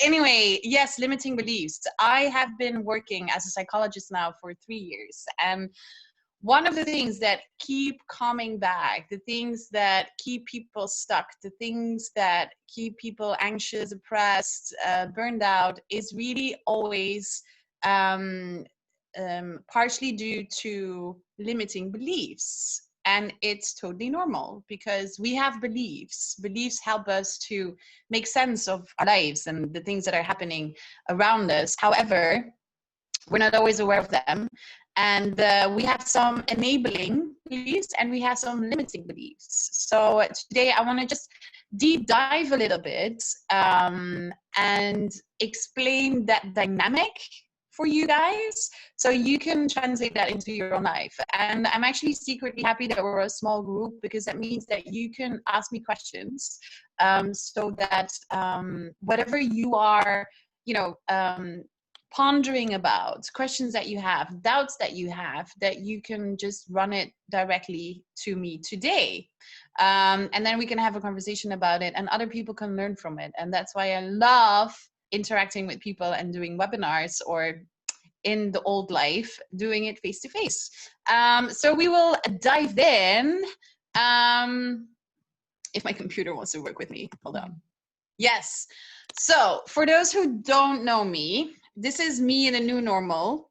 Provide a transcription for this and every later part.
anyway, yes, limiting beliefs. I have been working as a psychologist now for 3 years, and one of the things that keep coming back, the things that keep people stuck, the things that keep people anxious, depressed, burned out, is really always um, partially due to limiting beliefs. And it's totally normal because we have beliefs. Beliefs help us to make sense of our lives and the things that are happening around us. However, we're not always aware of them. And we have some enabling beliefs and we have some limiting beliefs. So today I want to just deep dive a little bit and explain that dynamic for you guys so you can translate that into your own life. And I'm actually secretly happy that we're a small group, because that means that you can ask me questions so that whatever you are, pondering about, questions that you have, doubts that you can just run it directly to me today. And then we can have a conversation about it and other people can learn from it. And that's why I love interacting with people and doing webinars, or in the old life, doing it face to face. So we will dive in. If my computer wants to work with me, hold on. Yes. So for those who don't know me, this is me in a new normal.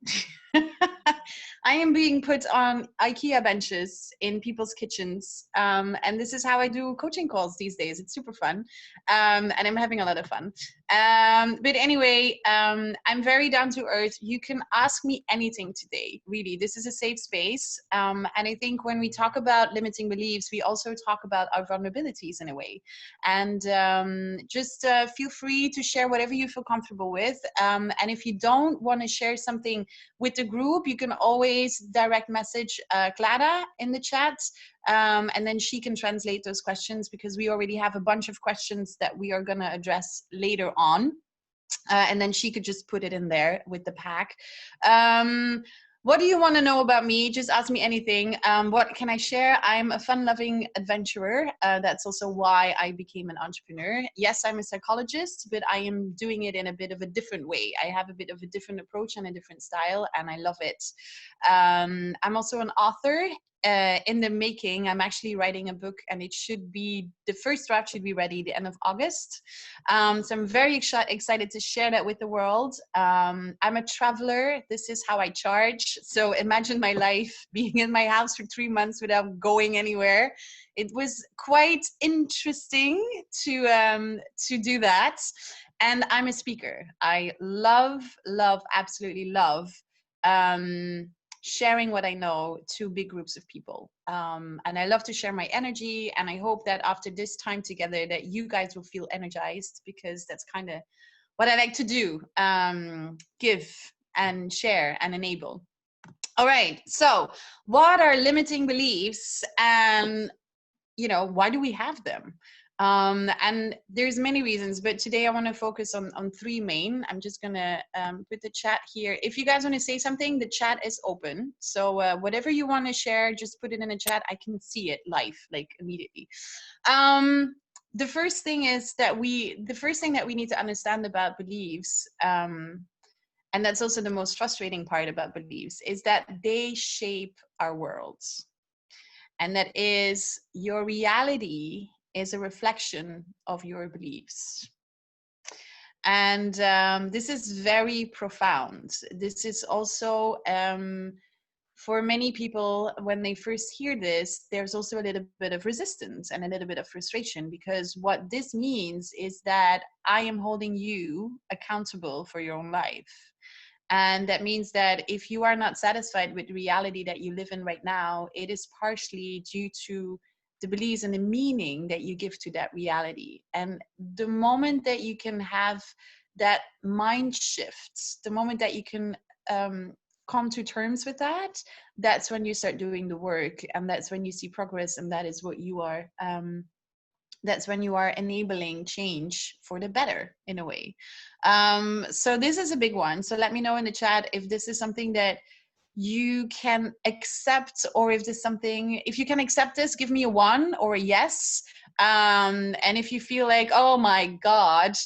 I am being put on IKEA benches in people's kitchens. And this is how I do coaching calls these days. It's super fun. And I'm having a lot of fun. But anyway, I'm very down to earth. You can ask me anything today, really. This is a safe space. And I think when we talk about limiting beliefs, we also talk about our vulnerabilities in a way. And just feel free to share whatever you feel comfortable with. And if you don't want to share something with the group, you can always direct message Clara in the chat, and then she can translate those questions, because we already have a bunch of questions that we are going to address later on, and then she could just put it in there with the pack. What do you want to know about me? Just ask me anything. What can I share? I'm a fun-loving adventurer. That's also why I became an entrepreneur. Yes, I'm a psychologist, but I am doing it in a bit of a different way. I have a bit of a different approach and a different style, and I love it. I'm also an author. In the making. I'm actually writing a book, and it should be, the first draft should be ready the end of August. So I'm very excited to share that with the world. I'm a traveler. This is how I charge. So imagine my life being in my house for 3 months without going anywhere. It was quite interesting to do that. And I'm a speaker. I love, absolutely love sharing what I know to big groups of people. And I love to share my energy. And I hope that after this time together that you guys will feel energized, because that's kind of what I like to do, give and share and enable. All right. So what are limiting beliefs, and, why do we have them? And there's many reasons, but today I want to focus on 3 main. I'm just going to put the chat here. If you guys want to say something, the chat is open. So whatever you want to share, just put it in the chat. I can see it live, like immediately. The first thing that we need to understand about beliefs, and that's also the most frustrating part about beliefs, is that they shape our worlds. And that is, your reality is a reflection of your beliefs. And this is very profound. This is also, for many people, when they first hear this, there's also a little bit of resistance and a little bit of frustration, because what this means is that I am holding you accountable for your own life. And that means that if you are not satisfied with the reality that you live in right now, it is partially due to the beliefs and the meaning that you give to that reality. And the moment that you can have that mind shift, the moment that you can come to terms with that, that's when you start doing the work, and that's when you see progress, and that is what you are. That's when you are enabling change for the better, in a way. So this is a big one. So let me know in the chat if this is something that you can accept, or if you can accept this, give me a 1 or a yes. And if you feel like, oh my God,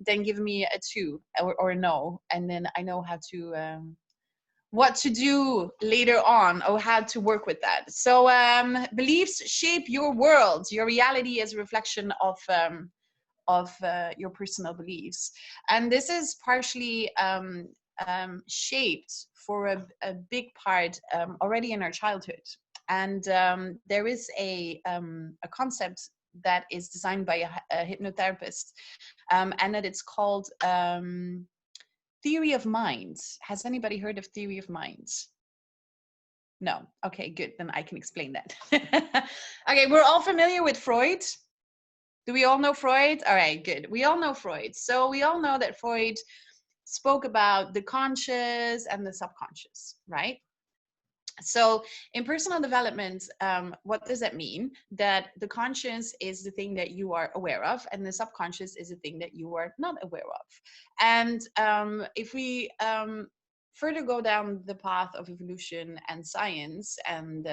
then give me a 2 or a no, and then I know how to what to do later on or how to work with that. So beliefs shape your world. Your reality is a reflection of your personal beliefs, and this is partially shaped for a big part already in our childhood. And there is a concept that is designed by a hypnotherapist, and that it's called theory of minds. Has anybody heard of theory of minds? No. Okay, good. Then I can explain that. Okay, we're all familiar with Freud. Do we all know Freud? All right, good. We all know Freud. So we all know that Freud spoke about the conscious and the subconscious, right? So in personal development, what does that mean? That the conscious is the thing that you are aware of, and the subconscious is the thing that you are not aware of. And if we further go down the path of evolution and science, and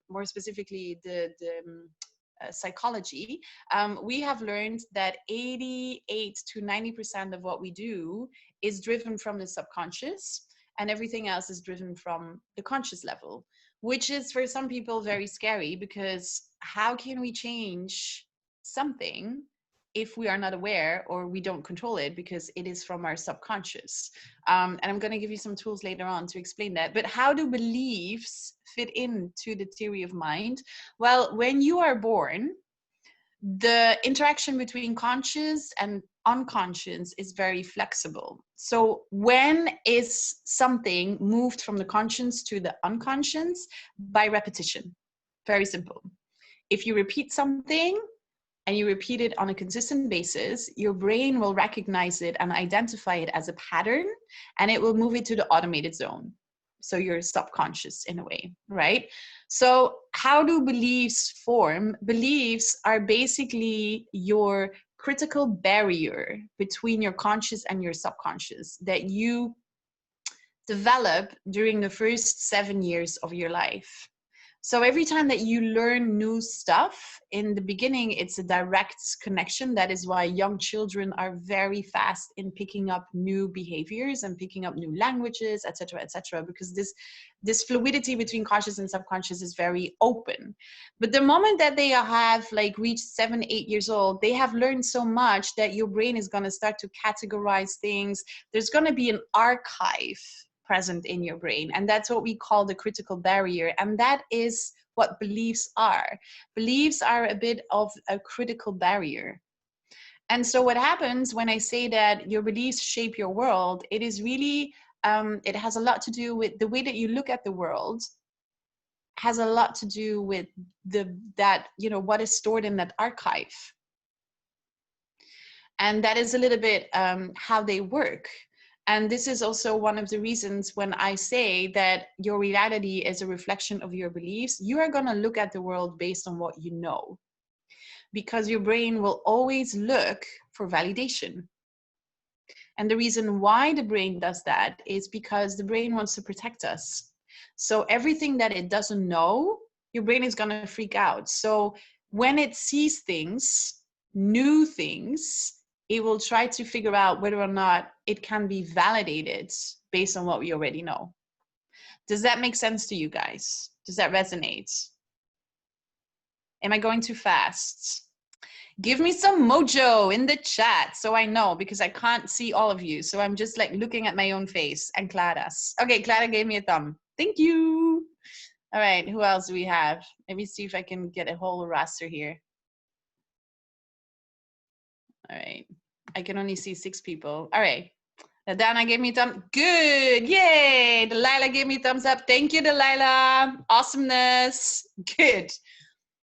more specifically the psychology, we have learned that 88 to 90% of what we do is driven from the subconscious, and everything else is driven from the conscious level, which is for some people very scary, because how can we change something if we are not aware or we don't control it, because it is from our subconscious? And I'm going to give you some tools later on to explain that. But how do beliefs fit into the theory of mind? Well, when you are born, the interaction between conscious and unconscious is very flexible. So when is something moved from the conscious to the unconscious? By repetition. Very simple. If you repeat something and you repeat it on a consistent basis, your brain will recognize it and identify it as a pattern, and it will move it to the automated zone. So your subconscious in a way, right? So how do beliefs form? Beliefs are basically your critical barrier between your conscious and your subconscious that you develop during the first 7 years of your life. So every time that you learn new stuff, in the beginning, it's a direct connection. That is why young children are very fast in picking up new behaviors and picking up new languages, etc., because this fluidity between conscious and subconscious is very open. But the moment that they have like reached 7, 8 years old, they have learned so much that your brain is going to start to categorize things. There's going to be an archive present in your brain, and that's what we call the critical barrier. And that is what beliefs are. Beliefs are a bit of a critical barrier. And so what happens when I say that your beliefs shape your world, it is really it has a lot to do with the way that you look at the world, has a lot to do with what is stored in that archive. And that is a little bit how they work. And this is also one of the reasons when I say that your reality is a reflection of your beliefs, you are going to look at the world based on what you know, because your brain will always look for validation. And the reason why the brain does that is because the brain wants to protect us. So everything that it doesn't know, your brain is going to freak out. So when it sees things, new things, it will try to figure out whether or not it can be validated based on what we already know. Does that make sense to you guys? Does that resonate? Am I going too fast? Give me some mojo in the chat so I know, because I can't see all of you. So I'm just like looking at my own face and Clara's. Okay, Clara gave me a thumb. Thank you. All right, who else do we have? Let me see if I can get a whole roster here. All right, I can only see 6 people. All right, Dana gave me a thumb. Good, yay. Delilah gave me a thumbs up. Thank you, Delilah. Awesomeness. Good.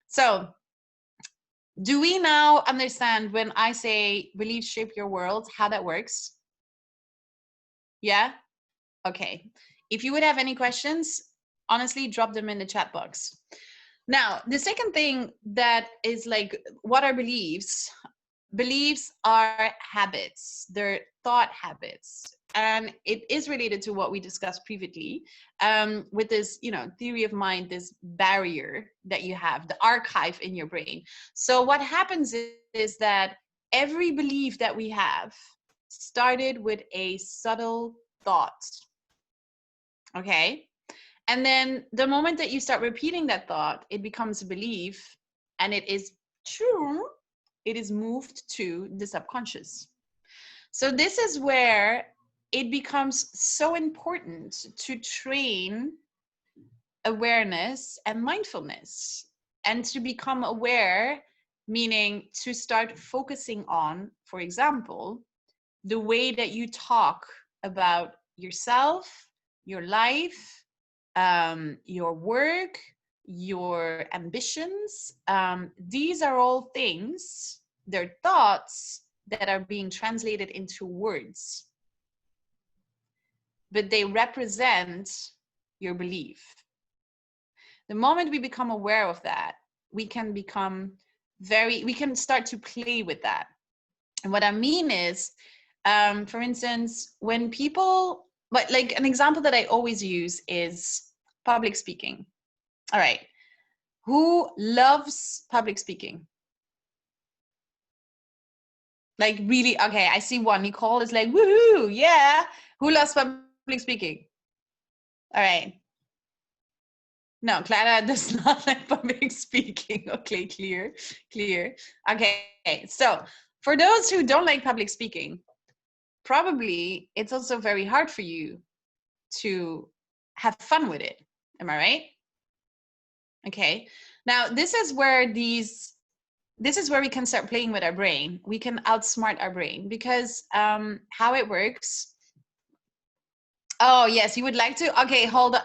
So do we now understand when I say beliefs shape your world, how that works? Yeah? Okay. If you would have any questions, honestly, drop them in the chat box. Now, the second thing that is like, what are beliefs? Beliefs are habits. They're thought habits. And it is related to what we discussed previously with this, theory of mind, this barrier that you have, the archive in your brain. So what happens is that every belief that we have started with a subtle thought. Okay. And then the moment that you start repeating that thought, it becomes a belief, and it is true. It is moved to the subconscious. So this is where it becomes so important to train awareness and mindfulness, and to become aware, meaning to start focusing on, for example, the way that you talk about yourself, your life, your work, your ambitions. These are all things, they're thoughts that are being translated into words, but they represent your belief. The moment we become aware of that, we can start to play with that. And what I mean is, for instance, when people, but like an example that I always use is public speaking. All right. Who loves public speaking? Like really, okay, I see one. Nicole is like, woohoo, yeah. Who loves public speaking? All right. No, Clara does not like public speaking. Okay, clear. Okay, so for those who don't like public speaking, probably it's also very hard for you to have fun with it. Am I right? Okay. Now, this is where we can start playing with our brain. We can outsmart our brain, because how it works. Oh, yes, you would like to? Okay, hold on.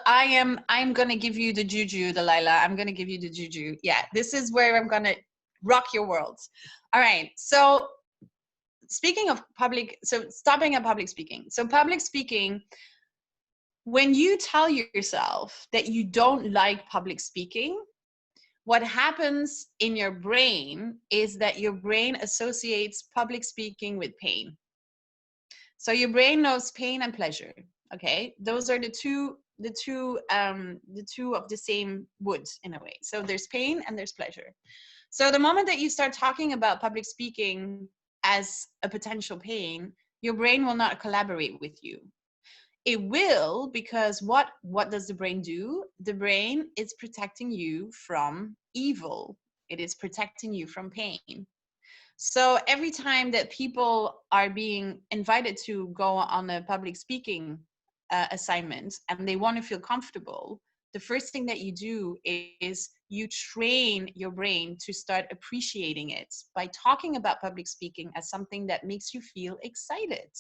I'm going to give you the juju, Delilah. I'm going to give you the juju. Yeah, this is where I'm going to rock your world. All right. So speaking of stopping at public speaking. So public speaking, when you tell yourself that you don't like public speaking, what happens in your brain is that your brain associates public speaking with pain. So your brain knows pain and pleasure. Okay, those are the two of the same wood in a way. So there's pain and there's pleasure. So the moment that you start talking about public speaking as a potential pain, your brain will not collaborate with you. It will, because what does the brain do? The brain is protecting you from evil. It is protecting you from pain. So every time that people are being invited to go on a public speaking assignment and they want to feel comfortable, the first thing that you do is you train your brain to start appreciating it by talking about public speaking as something that makes you feel excited.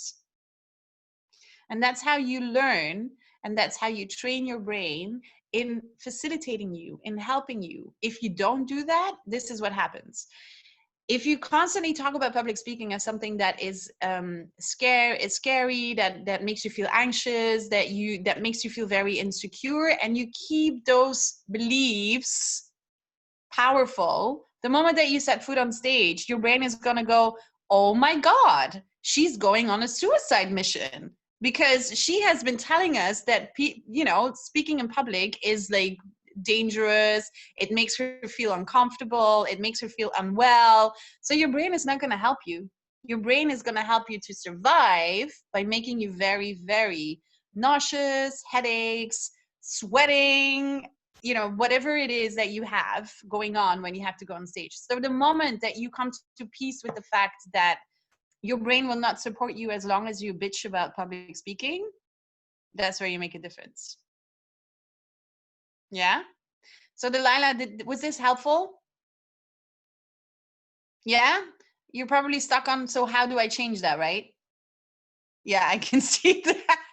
And that's how you learn, and that's how you train your brain in facilitating you, in helping you. If you don't do that, this is what happens. If you constantly talk about public speaking as something that is scary, that makes you feel anxious, that makes you feel very insecure, and you keep those beliefs powerful, the moment that you set foot on stage, your brain is going to go, oh my God, she's going on a suicide mission, because she has been telling us that, speaking in public is like dangerous. It makes her feel uncomfortable. It makes her feel unwell. So your brain is not going to help you. Your brain is going to help you to survive by making you very, very nauseous, headaches, sweating, whatever it is that you have going on when you have to go on stage. So the moment that you come to peace with the fact that your brain will not support you as long as you bitch about public speaking, that's where you make a difference. Yeah? So Delilah, was this helpful? Yeah? You're probably stuck on, so how do I change that, right? Yeah, I can see that.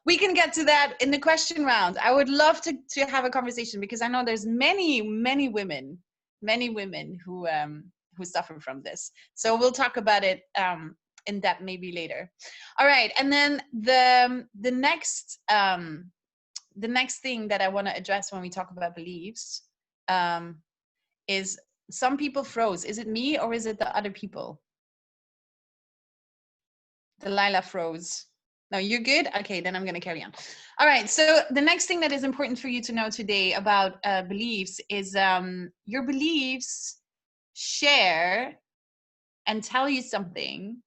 We can get to that in the question round. I would love to have a conversation, because I know there's many women who suffer from this. So we'll talk about it in depth maybe later. All right, and then the next thing that I want to address when we talk about beliefs is some people froze. Is it me or is it the other people? Delilah froze. No, you're good? Okay, then I'm going to carry on. All right, so the next thing that is important for you to know today about beliefs is your beliefs share and tell you something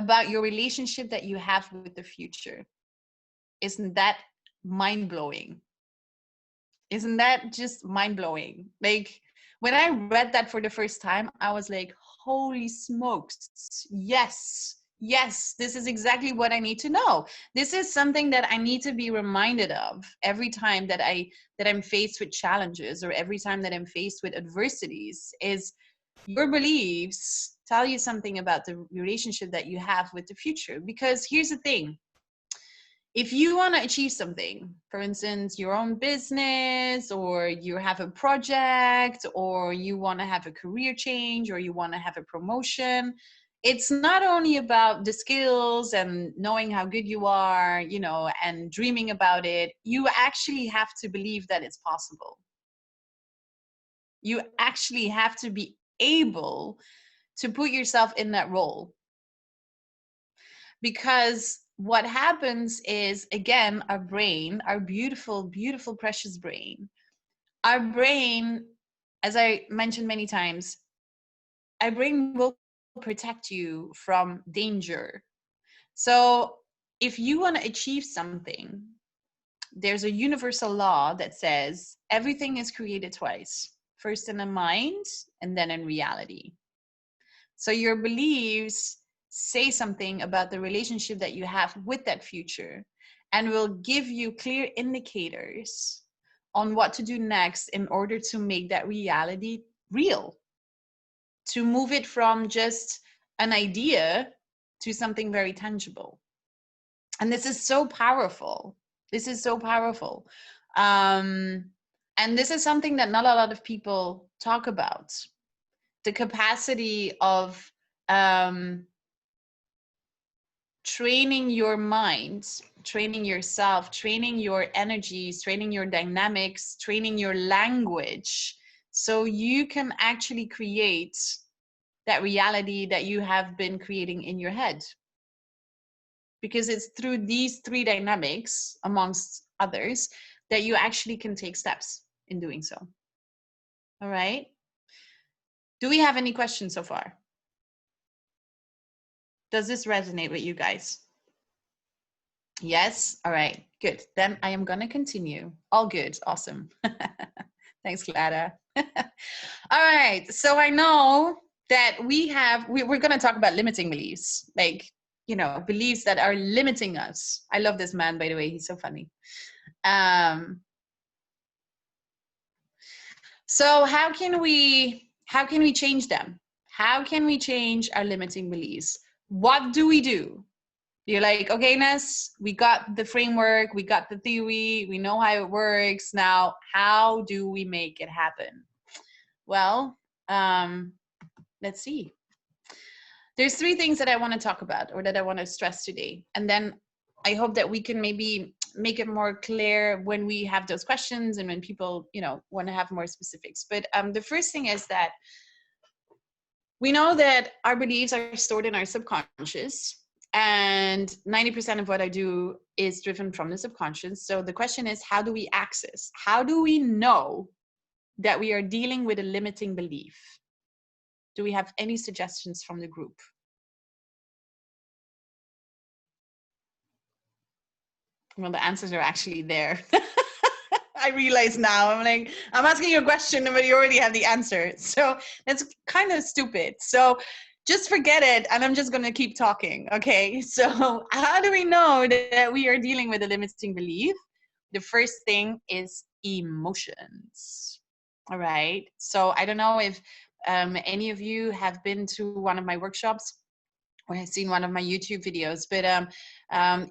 about your relationship that you have with the future. Isn't that mind-blowing? Isn't that just mind-blowing? Like, when I read that for the first time, I was like, holy smokes, yes, this is exactly what I need to know. This is something that I need to be reminded of every time that I'm faced with challenges, or every time that I'm faced with adversities. Is your beliefs tell you something about the relationship that you have with the future. Because here's the thing: if you want to achieve something, for instance, your own business, or you have a project, or you want to have a career change, or you want to have a promotion, it's not only about the skills and knowing how good you are, you know, and dreaming about it. You actually have to believe that it's possible. You actually have to be able to put yourself in that role. Because what happens is, again, our brain, our beautiful, beautiful, precious brain, our brain, as I mentioned many times, our brain will protect you from danger. So if you want to achieve something, there's a universal law that says everything is created twice, first in the mind and then in reality. So your beliefs say something about the relationship that you have with that future, and will give you clear indicators on what to do next in order to make that reality real, to move it from just an idea to something very tangible. And this is so powerful. This is so powerful. And this is something that not a lot of people talk about. The capacity of training your mind, training yourself, training your energies, training your dynamics, training your language, so you can actually create that reality that you have been creating in your head. Because it's through these three dynamics, amongst others, that you actually can take steps in doing so. All right. Do we have any questions so far? Does this resonate with you guys? Yes? All right, good. Then I am going to continue. All good. Awesome. Thanks, Clara. All right. So I know that we're going to talk about limiting beliefs, like, you know, beliefs that are limiting us. I love this man, by the way. He's so funny. So how can we change them? How can we change our limiting beliefs? What do we do? You're like, okay, Ines, we got the framework, we got the theory, we know how it works. Now, how do we make it happen? Well, let's see. There's three things that I want to talk about, or that I want to stress today. And then I hope that we can maybe make it more clear when we have those questions and when people, you know, want to have more specifics. But the first thing is that we know that our beliefs are stored in our subconscious, and 90% of what I do is driven from the subconscious. So the question is, how do we access? How do we know that we are dealing with a limiting belief? Do we have any suggestions from the group? Well, the answers are actually there. I realize now, I'm asking you a question, but you already have the answer. So that's kind of stupid. So just forget it, and I'm just going to keep talking. Okay. So how do we know that we are dealing with a limiting belief? The first thing is emotions. All right. So I don't know if any of you have been to one of my workshops or have seen one of my YouTube videos, but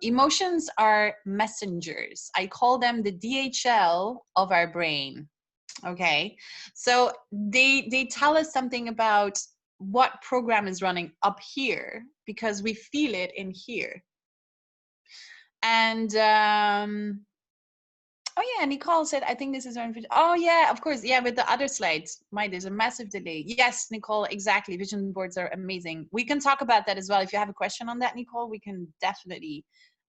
emotions are messengers. I call them the DHL of our brain. Okay, so they tell us something about what program is running up here, because we feel it in here. And oh yeah, Nicole said, I think this is around. Oh yeah, of course. Yeah, with the other slides. There's a massive delay. Yes, Nicole, exactly. Vision boards are amazing. We can talk about that as well. If you have a question on that, Nicole, we can definitely,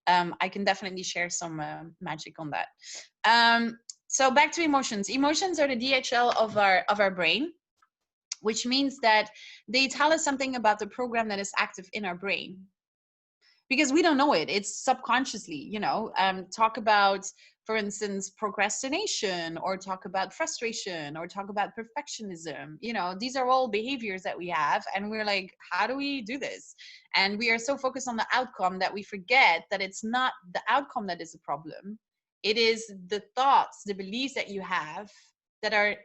I can definitely share some magic on that. So back to emotions. Emotions are the DHL of our brain, which means that they tell us something about the program that is active in our brain. because we don't know it. It's subconsciously, you know. Talk about, for instance, procrastination, or talk about frustration, or talk about perfectionism. You know, these are all behaviors that we have, and we're like, how do we do this? And we are so focused on the outcome that we forget that it's not the outcome that is a problem. It is the thoughts, the beliefs that you have that are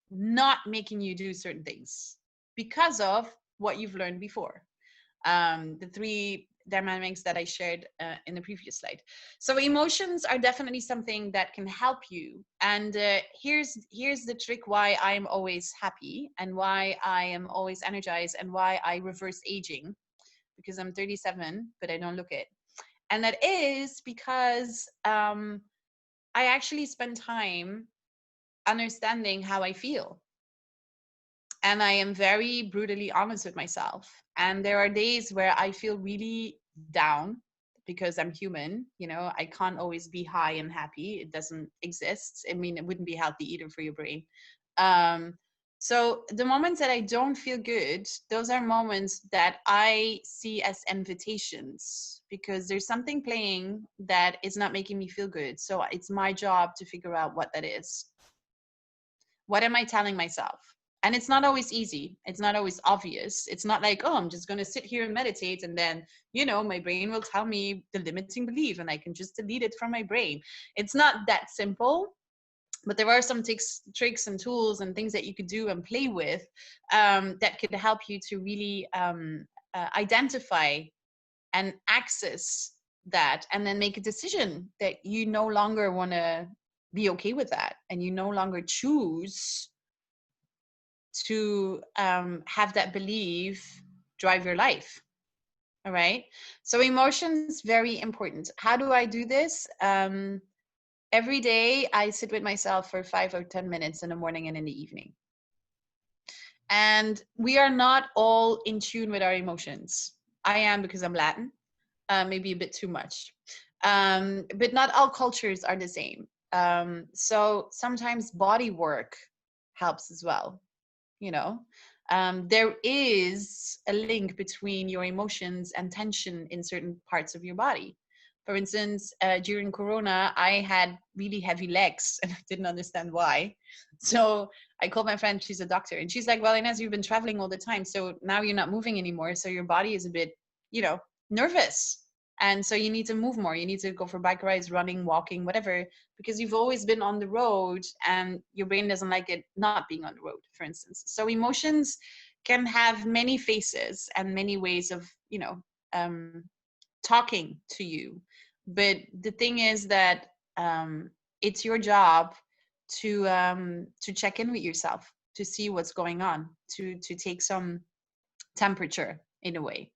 not making you do certain things because of what you've learned before. The three dynamics that I shared in the previous slide. So emotions are definitely something that can help you. And here's the trick why I am always happy, and why I am always energized, and why I reverse aging, because I'm 37, but I don't look it. And that is because I actually spend time understanding how I feel. And I am very brutally honest with myself. And there are days where I feel really down, because I'm human. You know, I can't always be high and happy. It doesn't exist. I mean, it wouldn't be healthy either for your brain. So the moments that I don't feel good, those are moments that I see as invitations, because there's something playing that is not making me feel good. So it's my job to figure out what that is. What am I telling myself? And it's not always easy. It's not always obvious. It's not like, oh, I'm just going to sit here and meditate, and then, you know, my brain will tell me the limiting belief and I can just delete it from my brain. It's not that simple. But there are some tricks and tools and things that you could do and play with that could help you to really identify and access that, and then make a decision that you no longer want to be okay with that, and you no longer choose to have that belief drive your life. All right. So emotions, very important. How do I do this? Every day I sit with myself for 5 or 10 minutes in the morning and in the evening. And we are not all in tune with our emotions. I am, because I'm Latin, maybe a bit too much. But not all cultures are the same. So sometimes body work helps as well. You know, there is a link between your emotions and tension in certain parts of your body. For instance, during Corona, I had really heavy legs and I didn't understand why. So I called my friend, she's a doctor, and she's like, well, Ines, you've been traveling all the time, so now you're not moving anymore. So your body is a bit, you know, nervous. And so you need to move more. You need to go for bike rides, running, walking, whatever, because you've always been on the road and your brain doesn't like it not being on the road, for instance. So emotions can have many faces and many ways of, you know, talking to you. But the thing is that it's your job to check in with yourself, to see what's going on, to take some temperature in a way.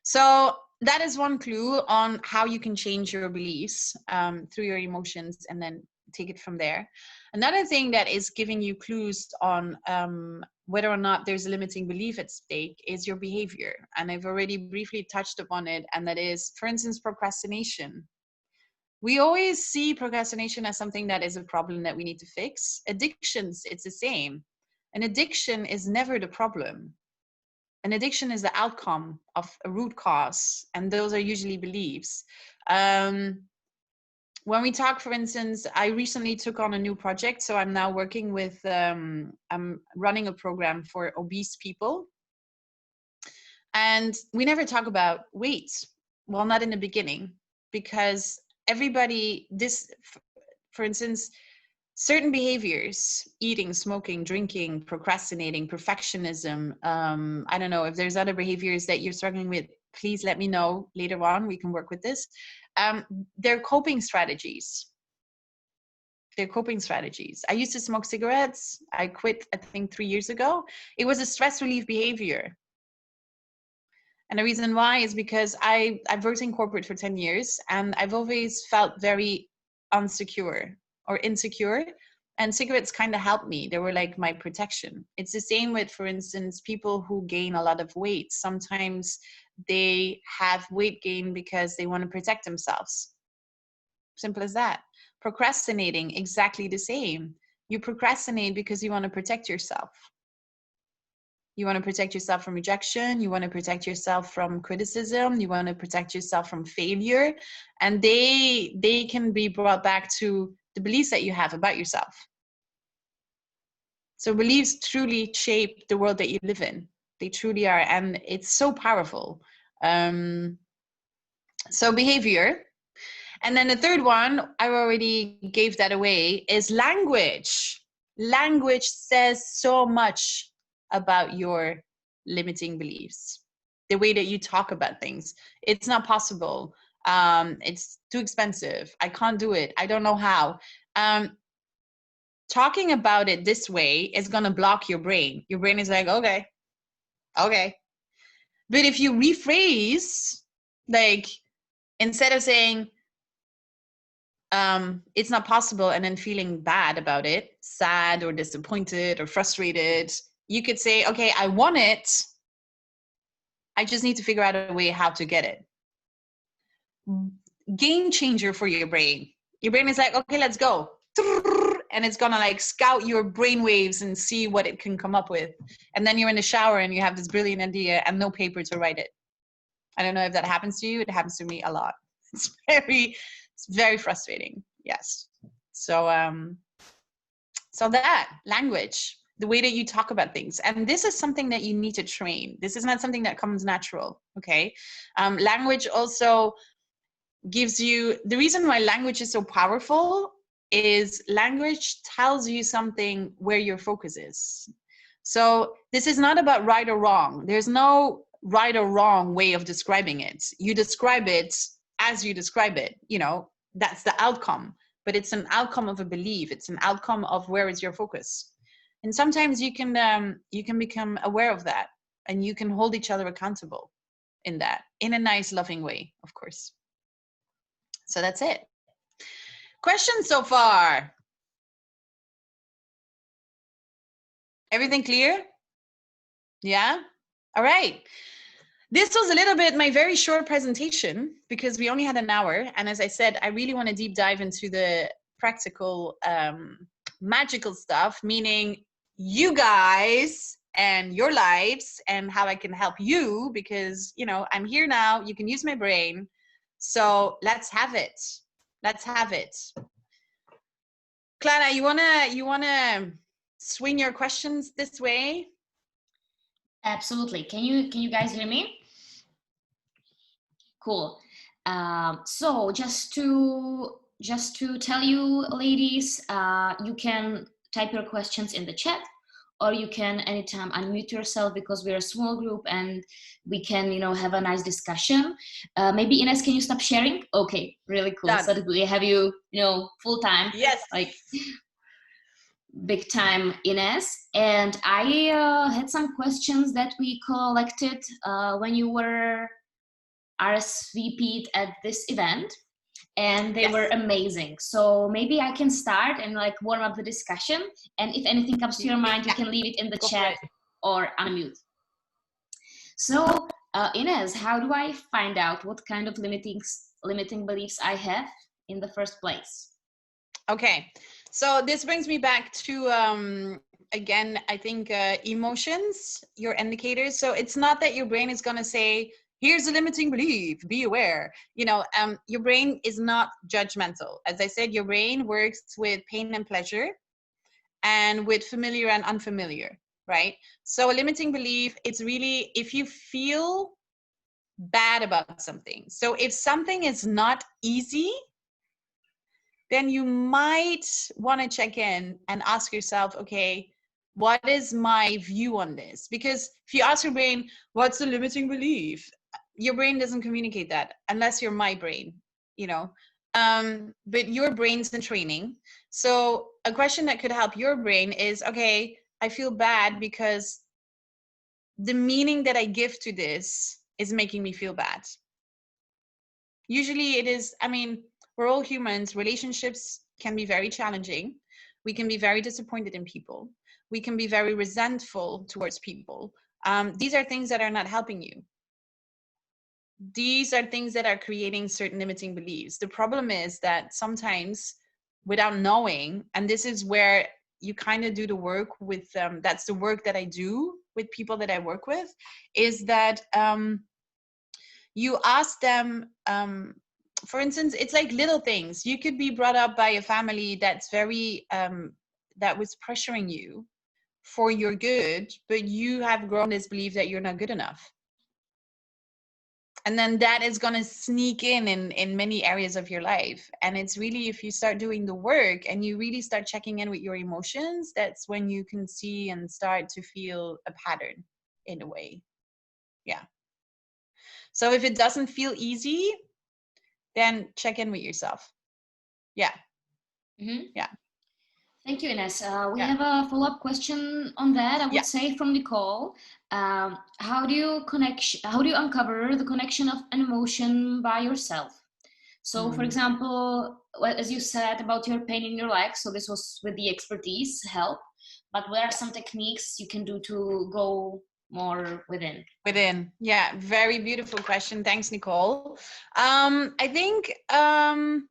So that is one clue on how you can change your beliefs through your emotions, and then take it from there. Another thing that is giving you clues on whether or not there's a limiting belief at stake is your behavior. And I've already briefly touched upon it, and that is, for instance, procrastination. We always see procrastination as something that is a problem that we need to fix. Addictions, it's the same. An addiction is never the problem. An addiction is the outcome of a root cause, and those are usually beliefs. When we talk, for instance, I recently took on a new project, so I'm now working with, I'm running a program for obese people. And we never talk about weight. Well, not in the beginning, because everybody, for instance, certain behaviors, eating, smoking, drinking, procrastinating, perfectionism, I don't know if there's other behaviors that you're struggling with, please let me know later on, we can work with this. They're coping strategies. They're coping strategies. I used to smoke cigarettes. I quit, I think, 3 years ago. It was a stress relief behavior. And the reason why is because I've worked in corporate for 10 years, and I've always felt very insecure. And cigarettes kind of helped me. They were like my protection. It's the same with, for instance, people who gain a lot of weight. Sometimes they have weight gain because they want to protect themselves. Simple as that. Procrastinating, exactly the same. You procrastinate because you want to protect yourself. You want to protect yourself from rejection. You want to protect yourself from criticism. You want to protect yourself from failure. And they can be brought back to the beliefs that you have about yourself. So beliefs truly shape the world that you live in. They truly are. And it's so powerful. So behavior. And then the third one, I already gave that away, is language. Language says so much about your limiting beliefs. The way that you talk about things. It's not possible. It's too expensive. I can't do it. I don't know how. Talking about it this way is going to block your brain. Your brain is like, okay. But if you rephrase, like, instead of saying, it's not possible, and then feeling bad about it, sad or disappointed or frustrated, you could say, okay, I want it. I just need to figure out a way how to get it. Game changer for your brain. Your brain is like, okay, let's go. And it's gonna like scout your brain waves and see what it can come up with. And then you're in the shower and you have this brilliant idea and no paper to write it. I don't know if that happens to you. It happens to me a lot. It's very frustrating. Yes. So that language, the way that you talk about things, and this is something that you need to train. This is not something that comes natural. Okay. Language also gives you, the reason why language is so powerful is language tells you something where your focus is. So this is not about right or wrong. There's no right or wrong way of describing it. You describe it as you describe it, you know, that's the outcome, but it's an outcome of a belief. It's an outcome of where is your focus. And sometimes you can become aware of that, and you can hold each other accountable in that, in a nice, loving way, of course. So that's it. Questions so far? Everything clear? Yeah? All right. This was a little bit my very short presentation because we only had an hour. And as I said, I really want to deep dive into the practical, magical stuff, meaning you guys and your lives and how I can help you, because, you know, I'm here now. You can use my brain. So let's have it. Let's have it. Clara, you wanna swing your questions this way? Absolutely. Can you guys hear me? Cool. So just to tell you, ladies, you can type your questions in the chat, or you can anytime unmute yourself, because we're a small group and we can, you know, have a nice discussion. Maybe Ines, can you stop sharing? Okay, really cool. Done. So that we have you, you know, full time. Yes. Like big time, Ines. And I had some questions that we collected when you were RSVP'd at this event, and they were amazing. So maybe I can start and like warm up the discussion, and if anything comes to your mind, you can leave it in the chat or unmute. So Ines, how do I find out what kind of limiting beliefs I have in the first place? Okay, so this brings me back to again, I think emotions, your indicators. So it's not that your brain is going to say, here's a limiting belief, be aware. You know, your brain is not judgmental. As I said, your brain works with pain and pleasure and with familiar and unfamiliar, right? So a limiting belief, it's really if you feel bad about something. So if something is not easy, then you might want to check in and ask yourself, okay, what is my view on this? Because if you ask your brain, what's the limiting belief? Your brain doesn't communicate that unless you're my brain, you know. But your brain's in training. So a question that could help your brain is, okay, I feel bad because the meaning that I give to this is making me feel bad. Usually it is, I mean, we're all humans. Relationships can be very challenging. We can be very disappointed in people. We can be very resentful towards people. These are things that are not helping you. These are things that are creating certain limiting beliefs. The problem is that sometimes without knowing, and this is where you kind of do the work with, that's the work that I do with people that I work with is that you ask them, for instance, it's like little things. You could be brought up by a family that's very, that was pressuring you for your good, but you have grown this belief that you're not good enough. And then that is going to sneak in many areas of your life. And it's really, if you start doing the work and you really start checking in with your emotions, that's when you can see and start to feel a pattern in a way. Yeah. So if it doesn't feel easy, then check in with yourself. Yeah. Mm-hmm. Yeah. Thank you, Ines. We have a follow-up question on that. I would say from Nicole. How do you uncover the connection of an emotion by yourself? So, for example, as you said about your pain in your leg, so this was with the expertise help, but what are some techniques you can do to go more within? Yeah, very beautiful question. Thanks, Nicole. I think I'm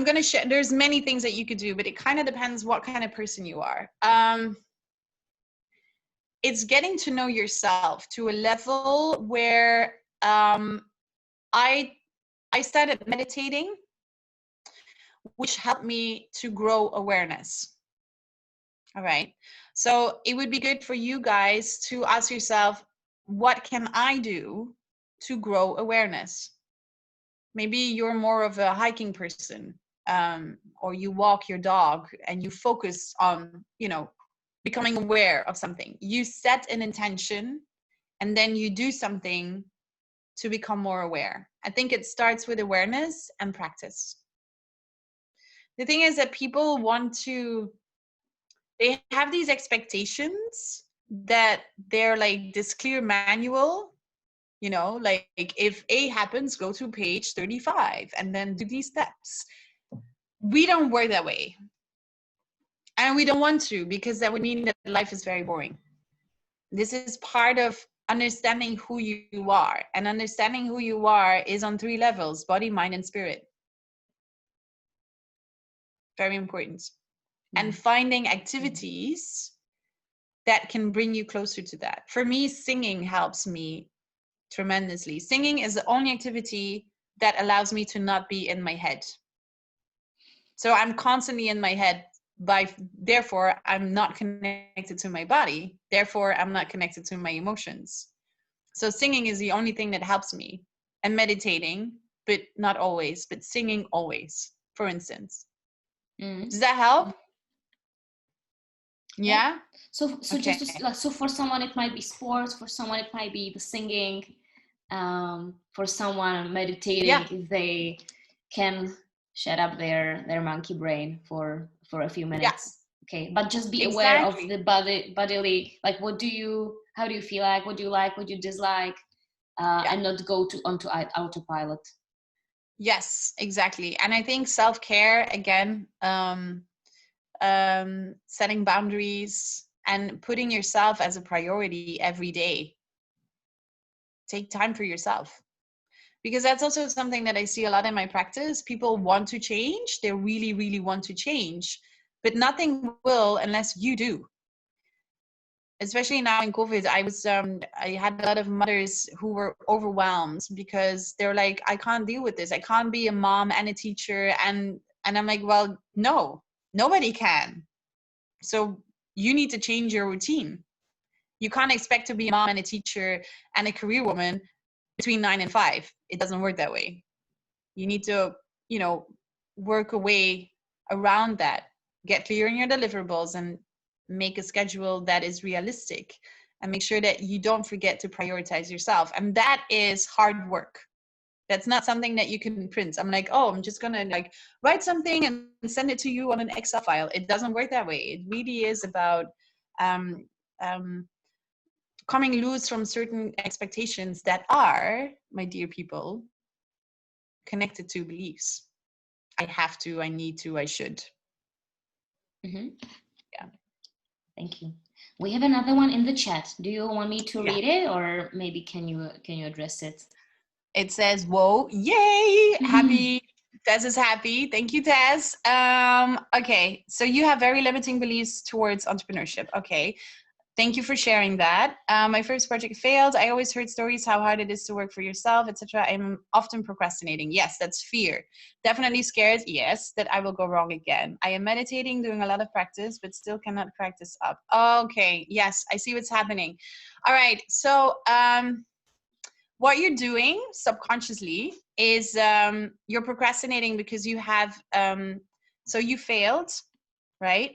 going to share, there's many things that you could do, but it kind of depends what kind of person you are. It's getting to know yourself to a level where I started meditating, which helped me to grow awareness. All right. So it would be good for you guys to ask yourself, what can I do to grow awareness? Maybe you're more of a hiking person, or you walk your dog and you focus on, becoming aware of something. You set an intention and then you do something to become more aware. I think it starts with awareness and practice. The thing is that people they have these expectations that they're like this clear manual, like if A happens, go to page 35 and then do these steps. We don't work that way. And we don't want to, because that would mean that life is very boring. This is part of understanding who you are. And understanding who you are is on 3 levels: body, mind, and spirit. Very important. And finding activities that can bring you closer to that. For me, singing helps me tremendously. Singing is the only activity that allows me to not be in my head. So I'm constantly in my head, therefore I'm not connected to my body. Therefore, I'm not connected to my emotions. So singing is the only thing that helps me. And meditating, but not always, but singing always, for instance. Does that help? Yeah. So Okay. just so for someone it might be sports, for someone it might be the singing, for someone meditating, if they can shut up their monkey brain for a few minutes. Okay, but just be aware of the bodily, like how do you feel, like what do you like, what do you dislike, and not go onto autopilot. Yes, exactly. And I think self-care, again, setting boundaries and putting yourself as a priority every day. Take time for yourself, because that's also something that I see a lot in my practice. People want to change. They really, really want to change, but nothing will unless you do. Especially now in COVID, I had a lot of mothers who were overwhelmed because they're like, I can't deal with this. I can't be a mom and a teacher. And I'm like, well, no, nobody can. So you need to change your routine. You can't expect to be a mom and a teacher and a career woman between 9 and 5. It doesn't work that way. You need to, work a way around that. Get clear on your deliverables and make a schedule that is realistic, and make sure that you don't forget to prioritize yourself. And that is hard work. That's not something that you can print. I'm like, oh, I'm just gonna like write something and send it to you on an Excel file. It doesn't work that way. It really is about coming loose from certain expectations that are, my dear people, connected to beliefs. I have to, I need to, I should. Mm-hmm. Yeah. Thank you. We have another one in the chat. Do you want me to read it, or maybe can you address it? It says, whoa, yay, happy Tess is happy. Thank you, Tess. Okay, so you have very limiting beliefs towards entrepreneurship. Okay, thank you for sharing that. My first project failed. I always heard stories how hard it is to work for yourself, etc. I'm often procrastinating. Yes, that's fear. Definitely scared. Yes, that I will go wrong again. I am meditating, doing a lot of practice, but still cannot practice up. Okay, yes, I see what's happening. All right, so what you're doing subconsciously is you're procrastinating because you have so you failed, right?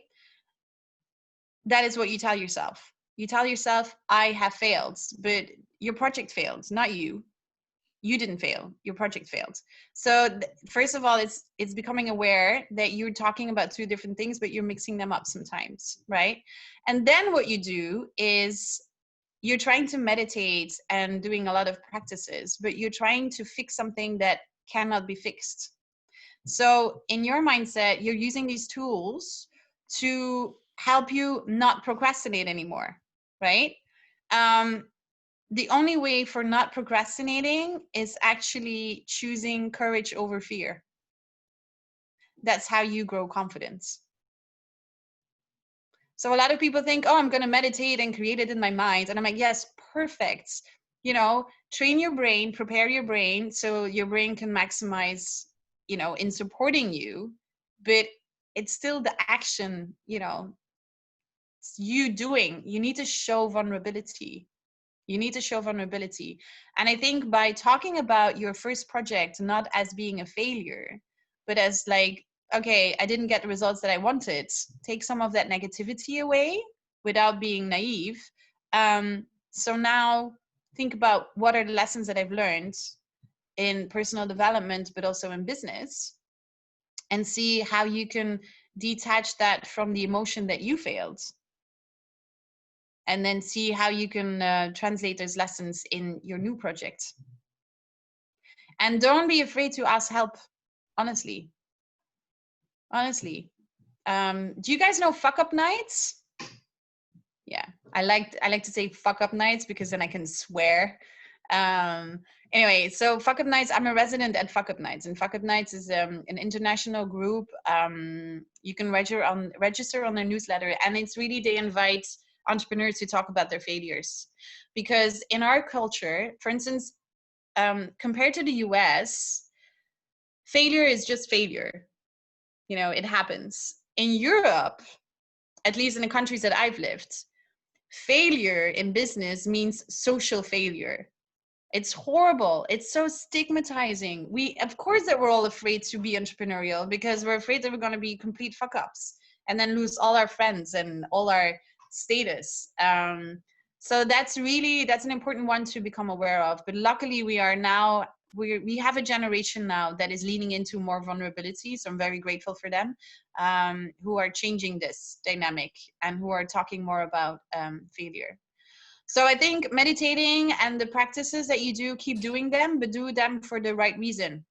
That is what you tell yourself. You tell yourself, I have failed, but your project failed, not you. You didn't fail, your project failed. So first of all, it's becoming aware that you're talking about two different things, but you're mixing them up sometimes, right? And then what you do is you're trying to meditate and doing a lot of practices, but you're trying to fix something that cannot be fixed. So in your mindset, you're using these tools to help you not procrastinate anymore, right? The only way for not procrastinating is actually choosing courage over fear. That's how you grow confidence. So a lot of people think, oh, I'm going to meditate and create it in my mind. And I'm like, yes, perfect. You know, train your brain, prepare your brain so your brain can maximize, you know, in supporting you. But it's still the action, you know, it's you doing. You need to show vulnerability. You need to show vulnerability. And I think by talking about your first project, not as being a failure, but as like, okay, I didn't get the results that I wanted, take some of that negativity away without being naive. So now think about what are the lessons that I've learned in personal development, but also in business, and see how you can detach that from the emotion that you failed. And then see how you can translate those lessons in your new project. And don't be afraid to ask help, honestly. Honestly. Do you guys know fuck up nights? Yeah, I like to say fuck up nights because then I can swear. Anyway, so fuck up nights, I'm a resident at fuck up nights, and fuck up nights is an international group. You can register on their newsletter, and it's really, they invite entrepreneurs to talk about their failures. Because in our culture, for instance, compared to the US, failure is just failure. You know, it happens. In Europe, at least in the countries that I've lived, failure in business means social failure. It's horrible. It's so stigmatizing. Of course that we're all afraid to be entrepreneurial because we're afraid that we're going to be complete fuck ups and then lose all our friends and all our status. So that's an important one to become aware of. But luckily we have a generation now that is leaning into more vulnerability. So I'm very grateful for them, who are changing this dynamic and who are talking more about failure. So I think meditating and the practices that you do, keep doing them, but do them for the right reason,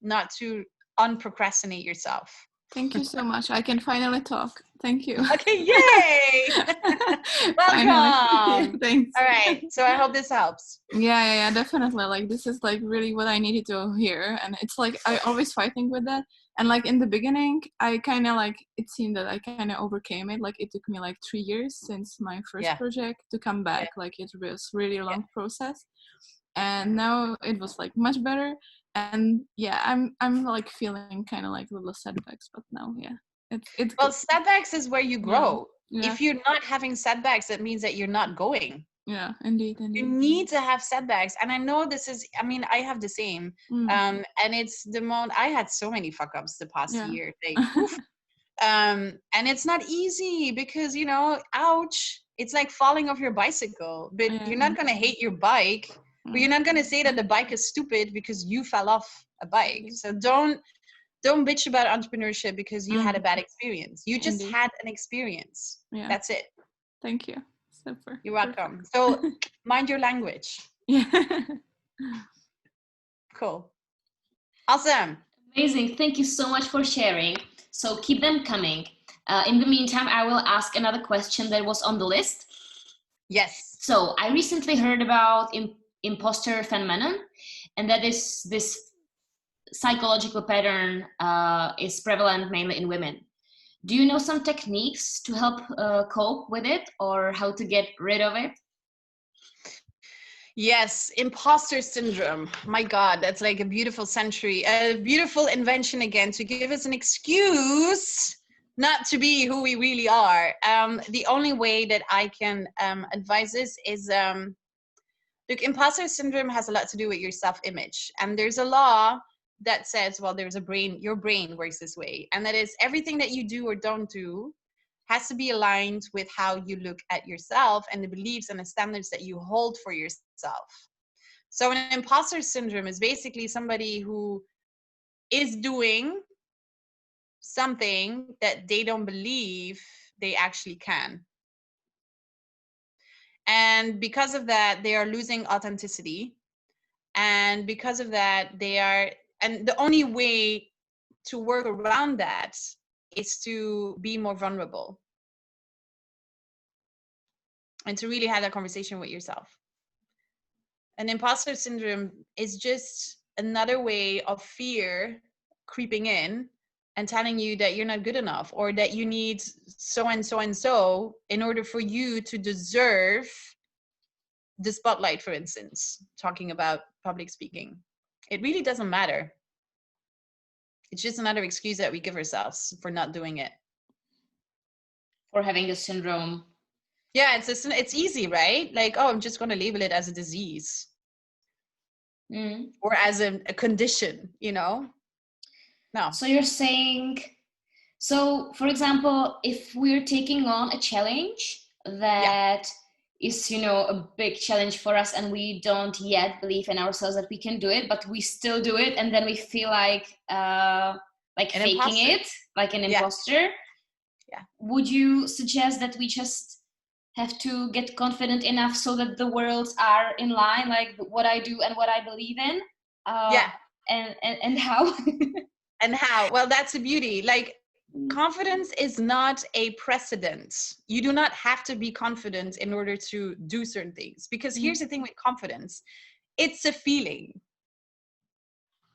not to unprocrastinate yourself. Thank you so much. I can finally talk. Thank you. Okay, yay! Welcome. Yeah, thanks. All right, so I hope this helps. Yeah, definitely. Like, this is like really what I needed to hear, and it's like I always fighting with that. And like in the beginning, I kind of like, it seemed that I kind of overcame it. Like it took me like 3 years since my first project to come back. Like it was really a long process, and now it was like much better. And yeah, I'm like feeling kind of like little setbacks, but now it's well, good. setbacks is where you grow. Yeah. If you're not having setbacks, that means that you're not going. Yeah, indeed. You need to have setbacks. And I know this is, I mean, I have the same. And it's I had so many fuck ups the past year. Like, oof. And it's not easy because, you know, ouch, it's like falling off your bicycle. But you're not going to hate your bike, but you're not going to say that the bike is stupid because you fell off a bike. So don't bitch about entrepreneurship because you had a bad experience. You just had an experience. That's it. Thank you. Super. You're welcome. So mind your language. Yeah. Cool. Awesome. Amazing. Thank you so much for sharing. So keep them coming. In the meantime, I will ask another question that was on the list. Yes. So I recently heard about imposter phenomenon, and that is this psychological pattern is prevalent mainly in women. Do you know some techniques to help cope with it, or how to get rid of it? Yes, imposter syndrome. My God, that's like a beautiful invention again to give us an excuse not to be who we really are. The only way that I can advise this is, look, imposter syndrome has a lot to do with your self-image. And there's a law that says, well, your brain works this way. And that is everything that you do or don't do has to be aligned with how you look at yourself and the beliefs and the standards that you hold for yourself. So an imposter syndrome is basically somebody who is doing something that they don't believe they actually can. And because of that, they are losing authenticity. And because of that, and the only way to work around that is to be more vulnerable and to really have that conversation with yourself. And imposter syndrome is just another way of fear creeping in and telling you that you're not good enough, or that you need so and so and so in order for you to deserve the spotlight, for instance, talking about public speaking. It really doesn't matter. It's just another excuse that we give ourselves for not doing it. For having the syndrome. Yeah, it's easy, right? Like, oh, I'm just going to label it as a disease or as a condition, No. So you're saying, so for example, if we're taking on a challenge that is, a big challenge for us, and we don't yet believe in ourselves that we can do it, but we still do it, and then we feel like an faking imposter. it, like an imposter. Yeah. Would you suggest that we just have to get confident enough so that the worlds are in line, like what I do and what I believe in? And how? And how? Well, that's the beauty. Like, confidence is not a precedent. You do not have to be confident in order to do certain things. Because here's the thing with confidence. It's a feeling.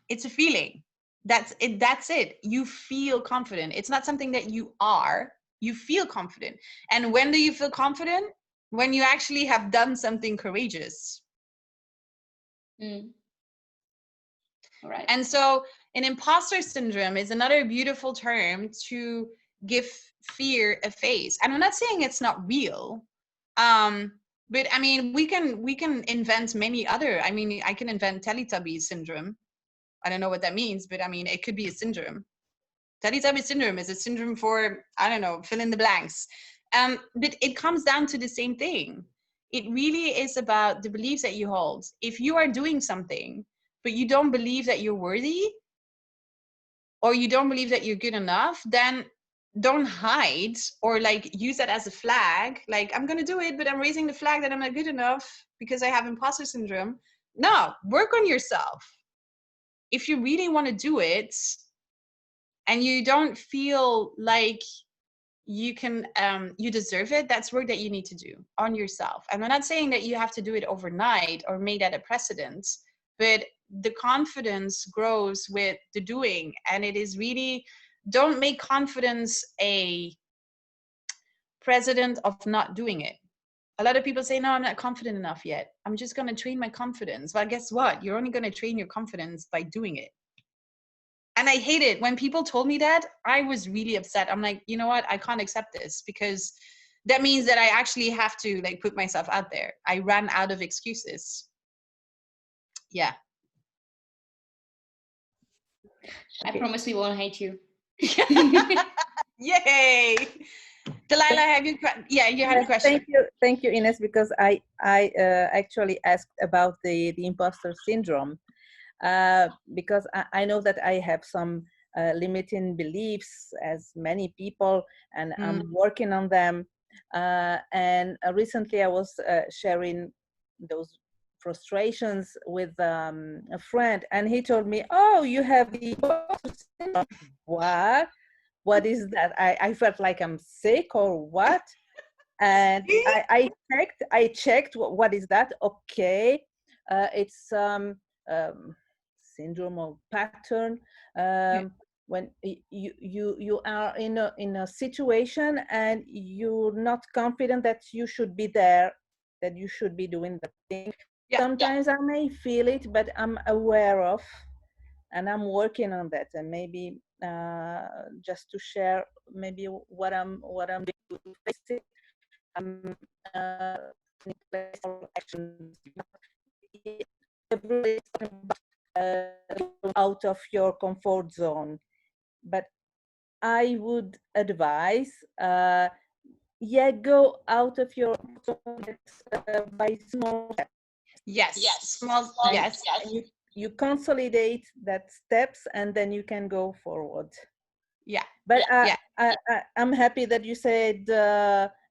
It's a feeling. That's it. You feel confident. It's not something that you are. You feel confident. And when do you feel confident? When you actually have done something courageous. All right. And so an imposter syndrome is another beautiful term to give fear a face. And I'm not saying it's not real. But I mean, we can invent many other, I can invent Teletubby syndrome. I don't know what that means, but I mean, it could be a syndrome. Teletubby syndrome is a syndrome for, I don't know, fill in the blanks. But it comes down to the same thing. It really is about the beliefs that you hold. If you are doing something, but you don't believe that you're worthy, or you don't believe that you're good enough, then don't hide or like use that as a flag. Like, I'm going to do it, but I'm raising the flag that I'm not good enough because I have imposter syndrome. No, work on yourself. If you really want to do it and you don't feel like you can, you deserve it, that's work that you need to do on yourself. And I'm not saying that you have to do it overnight or make that a precedent, but the confidence grows with the doing. And it is really, don't make confidence a precedent of not doing it. A lot of people say, no, I'm not confident enough yet. I'm just going to train my confidence. Well, guess what? You're only going to train your confidence by doing it. And I hate it. When people told me that, I was really upset. I'm like, you know what? I can't accept this, because that means that I actually have to like put myself out there. I ran out of excuses. Yeah. I promise we won't hate you. Yay. Delilah, have you? Yeah, you had a question. Thank you, Ines, because I actually asked about the imposter syndrome, because I know that I have some limiting beliefs, as many people, and I'm working on them. And recently I was sharing those frustrations with a friend, and he told me, "Oh, you have the imposter syndrome." What is that? I felt like I'm sick or what? And I checked what is that? Okay, it's syndrome or pattern. When you are in a situation and you're not confident that you should be there, that you should be doing the thing. Sometimes I may feel it, but I'm aware of, and I'm working on that. And maybe just to share, maybe what I'm doing to face it. I'm in place for actions. Everybody is talking about out of your comfort zone, but I would advise, go out of your zone by small steps. Small. Yes. And you consolidate that steps, and then you can go forward. Yeah. But I'm happy that you said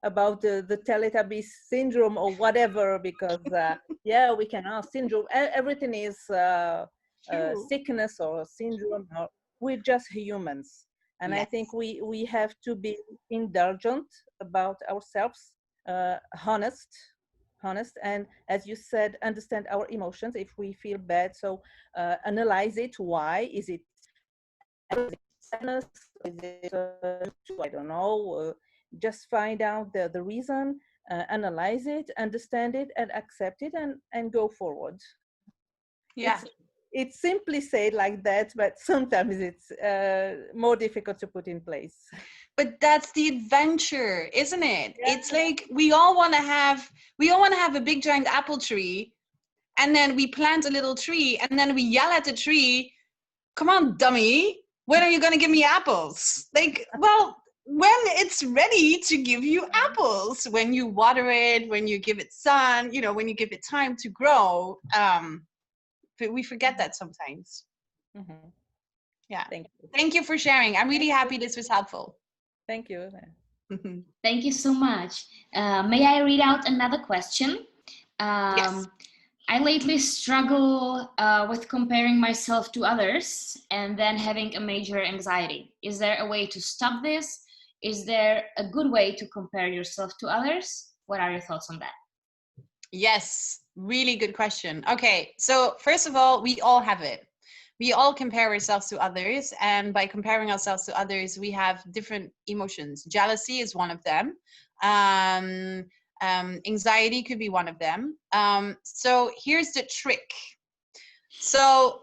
about the Teletubbies syndrome or whatever, because we can syndrome. Everything is sickness or syndrome. Or we're just humans, and I think we have to be indulgent about ourselves, honest, and as you said, understand our emotions. If we feel bad, so analyze it. Why is it? Sadness? Is it I don't know. Just find out the reason, analyze it, understand it, and accept it, and go forward. Yeah. It's simply said like that, but sometimes it's more difficult to put in place. But that's the adventure, isn't it? Yeah. It's like we all want to have a big giant apple tree, and then we plant a little tree, and then we yell at the tree, "Come on, dummy, when are you going to give me apples?" Like, well, when it's ready to give you apples, when you water it, when you give it sun, when you give it time to grow. But we forget that sometimes. Mm-hmm. Yeah. Thank you for sharing. I'm really happy this was helpful. Thank you. Thank you so much. May I read out another question? Yes. I lately struggle with comparing myself to others and then having a major anxiety. Is there a way to stop this? Is there a good way to compare yourself to others? What are your thoughts on that? Yes, really good question. Okay, so first of all, we all have it. We all compare ourselves to others, and by comparing ourselves to others, we have different emotions. Jealousy is one of them. Anxiety could be one of them. So here's the trick. So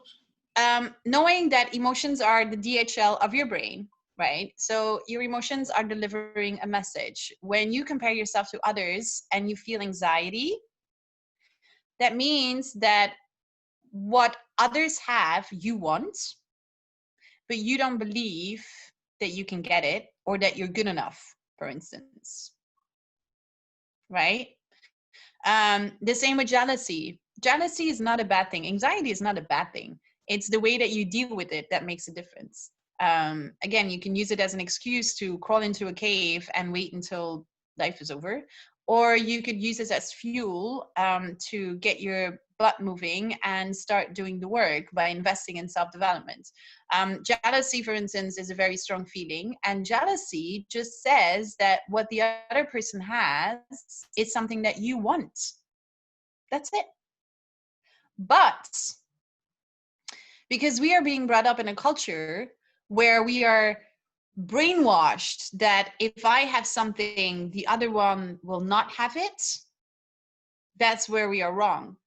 knowing that emotions are the DHL of your brain, right? So your emotions are delivering a message. When you compare yourself to others and you feel anxiety, that means that what others have, you want, but you don't believe that you can get it or that you're good enough, for instance. Right? The same with jealousy. Jealousy is not a bad thing. Anxiety is not a bad thing. It's the way that you deal with it that makes a difference. Again, you can use it as an excuse to crawl into a cave and wait until life is over. Or you could use it as fuel to get your butt moving and start doing the work by investing in self-development. Jealousy, for instance, is a very strong feeling. And jealousy just says that what the other person has is something that you want. That's it. But because we are being brought up in a culture where we are brainwashed that if I have something, the other one will not have it, that's where we are wrong.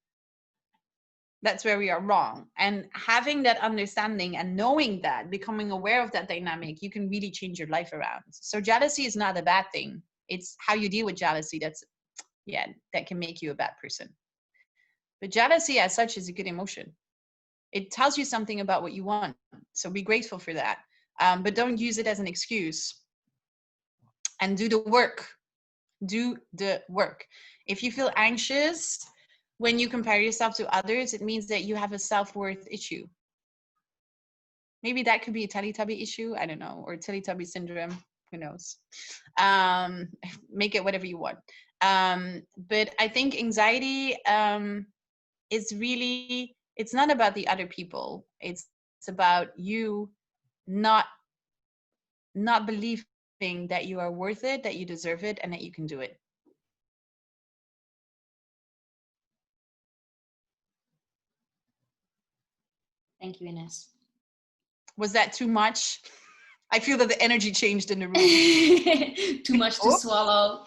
That's where we are wrong. And having that understanding and knowing that, becoming aware of that dynamic, you can really change your life around. So jealousy is not a bad thing. It's how you deal with jealousy that can make you a bad person. But jealousy as such is a good emotion. It tells you something about what you want. So be grateful for that. But don't use it as an excuse. And do the work. Do the work. If you feel anxious when you compare yourself to others, it means that you have a self-worth issue. Maybe that could be a Teletubby issue. I don't know. Or Teletubby syndrome. Who knows? Make it whatever you want. But I think anxiety is really, it's not about the other people. It's about you not believing that you are worth it, that you deserve it, and that you can do it. Thank you, Ines. Was that too much? I feel that the energy changed in the room. Too much to swallow.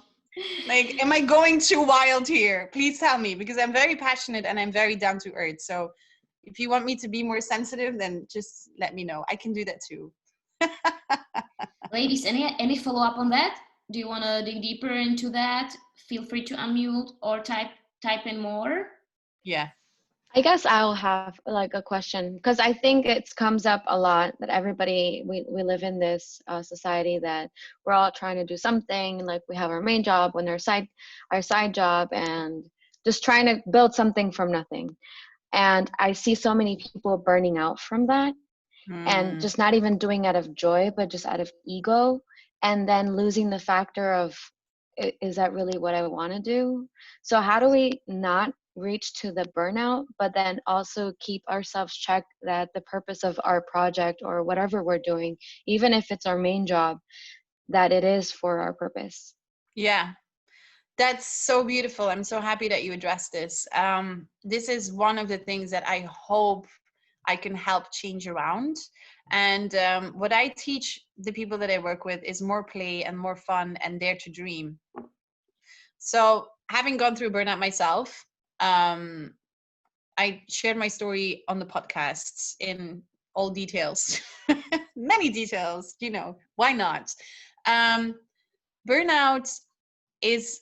Like, am I going too wild here? Please tell me, because I'm very passionate and I'm very down to earth. So if you want me to be more sensitive, then just let me know. I can do that too. Ladies, any follow-up on that? Do you want to dig deeper into that? Feel free to unmute or type in more. Yeah. I guess I'll have like a question, because I think it comes up a lot that everybody, we live in this society that we're all trying to do something, like we have our main job and our side job, and just trying to build something from nothing. And I see so many people burning out from that, and just not even doing out of joy, but just out of ego, and then losing the factor of, is that really what I want to do? So how do we not reach to the burnout, but then also keep ourselves checked that the purpose of our project or whatever we're doing, even if it's our main job, that it is for our purpose? Yeah. That's so beautiful. I'm so happy that you addressed this. This is one of the things that I hope I can help change around. And what I teach the people that I work with is more play and more fun and dare to dream. So having gone through burnout myself, I shared my story on the podcasts in all details, many details, you know, why not? Burnout is,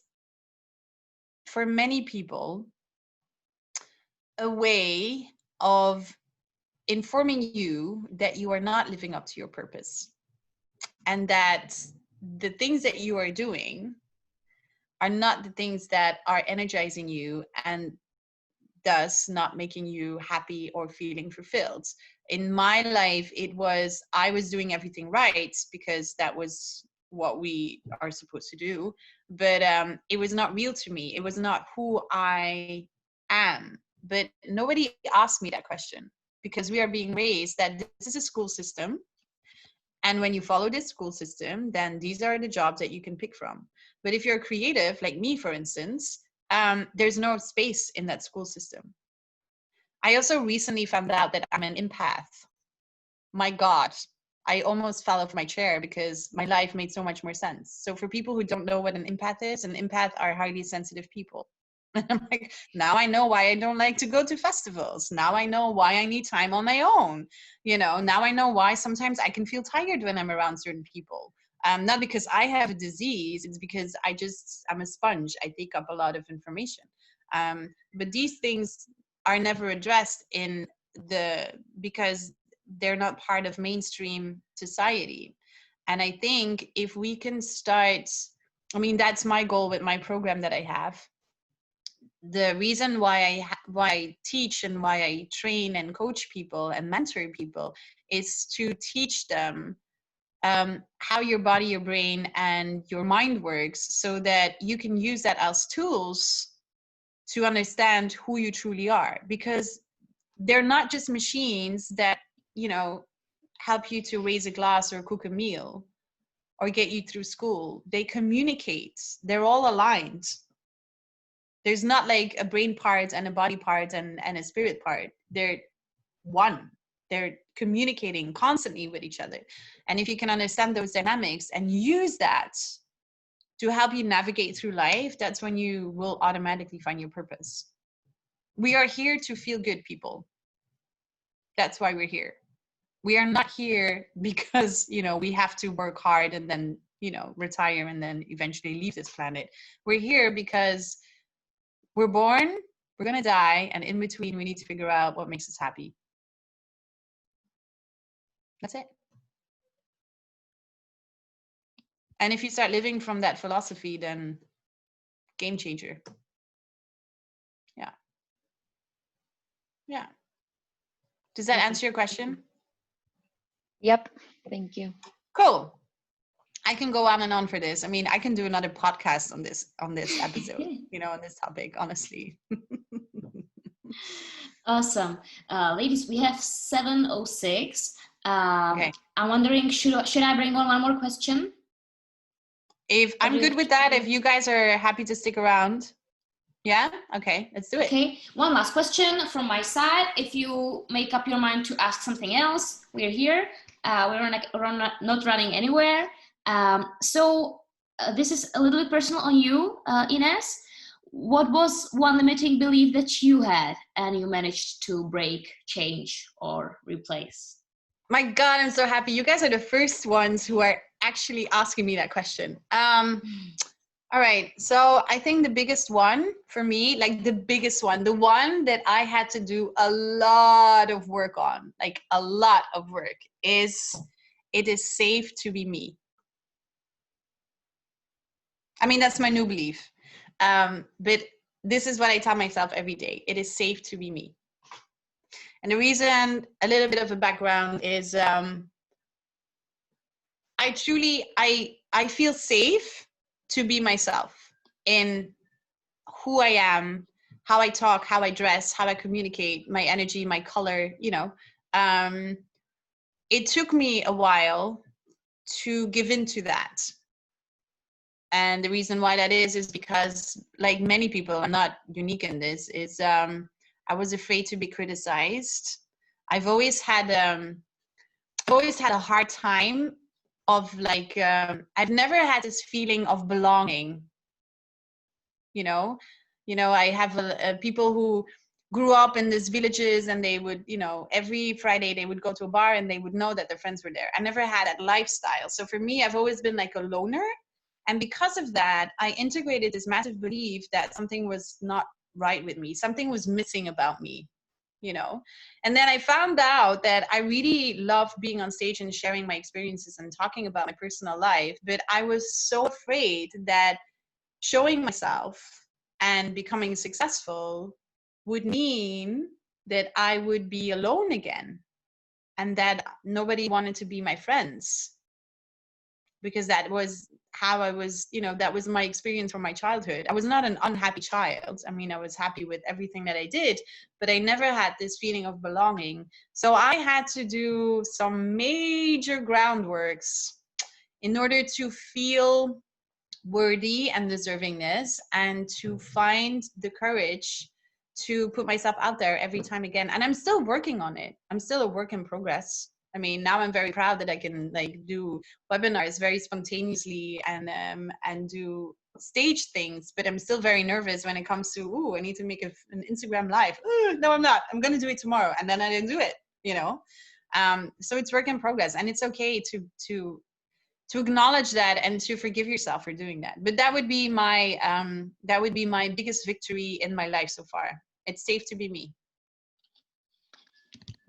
for many people, a way of informing you that you are not living up to your purpose, and that the things that you are doing are not the things that are energizing you, and thus not making you happy or feeling fulfilled. In my life, it was, I was doing everything right because that was what we are supposed to do, but it was not real to me. It was not who I am. But nobody asked me that question, because we are being raised that this is a school system, and when you follow this school system, then these are the jobs that you can pick from. But if you're creative, like me, for instance, there's no space in that school system. I also recently found out that I'm an empath. My God, I almost fell off my chair because my life made so much more sense. So for people who don't know what an empath is, an empath are highly sensitive people. And I'm like, now I know why I don't like to go to festivals. Now I know why I need time on my own. You know, now I know why sometimes I can feel tired when I'm around certain people. Not because I have a disease, it's because I'm a sponge. I take up a lot of information. But these things are never addressed because they're not part of mainstream society. And I think if we can start, I mean, that's my goal with my program that I have. The reason why I teach and why I train and coach people and mentor people is to teach them how your body, your brain, and your mind works, so that you can use that as tools to understand who you truly are. Because they're not just machines that, you know, help you to raise a glass or cook a meal or get you through school. They communicate. They're all aligned. There's not like a brain part and a body part and a spirit part. They're one. They're communicating constantly with each other. And if you can understand those dynamics and use that to help you navigate through life, that's when you will automatically find your purpose. We are here to feel good, people. That's why we're here. We are not here because, you know, we have to work hard and then, you know, retire and then eventually leave this planet. We're here because we're born, we're going to die, and in between, we need to figure out what makes us happy. That's it. And if you start living from that philosophy, then game changer. Yeah. Yeah. Does that answer your question? Yep. Thank you. Cool. I can go on and on for this. I mean, I can do another podcast on this episode, you know, on this topic, honestly. Awesome. Ladies, we have 7:06. Okay. I'm wondering, should I bring on one more question? If I'm good with that, if you guys are happy to stick around. Yeah? Okay, let's do it. Okay, one last question from my side. If you make up your mind to ask something else, we're here. We're not running anywhere. This is a little bit personal on you, Ines. What was one limiting belief that you had and you managed to break, change, or replace? My God, I'm so happy. You guys are the first ones who are actually asking me that question. All right. So I think the biggest one for me, like the biggest one, the one that I had to do a lot of work on, like a lot of work, is it is safe to be me. I mean, that's my new belief. But this is what I tell myself every day. It is safe to be me. And the reason, a little bit of a background is I feel safe to be myself in who I am, how I talk, how I dress, how I communicate, my energy, my color, you know. It took me a while to give into that. And the reason why that is because, like many people, I'm not unique in this, is I was afraid to be criticized. I've always had a hard time of like, I've never had this feeling of belonging. You know, I have people who grew up in these villages, and they would, you know, every Friday they would go to a bar and they would know that their friends were there. I never had that lifestyle. So for me, I've always been like a loner. And because of that, I integrated this massive belief that something was not right with me. Something was missing about me, you know? And then I found out that I really love being on stage and sharing my experiences and talking about my personal life. But I was so afraid that showing myself and becoming successful would mean that I would be alone again, and that nobody wanted to be my friends, because that was how I was, you know, that was my experience from my childhood. I was not an unhappy child. I mean, I was happy with everything that I did, but I never had this feeling of belonging. So I had to do some major groundworks in order to feel worthy and deservingness, and to find the courage to put myself out there every time again. And I'm still working on it. I'm still a work in progress. I mean, now I'm very proud that I can like do webinars very spontaneously and do stage things, but I'm still very nervous when it comes to, ooh, I need to make an Instagram live. Ooh, no, I'm not. I'm going to do it tomorrow. And then I didn't do it, you know? So it's work in progress, and it's okay to acknowledge that and to forgive yourself for doing that. But that would be my biggest victory in my life so far. It's safe to be me.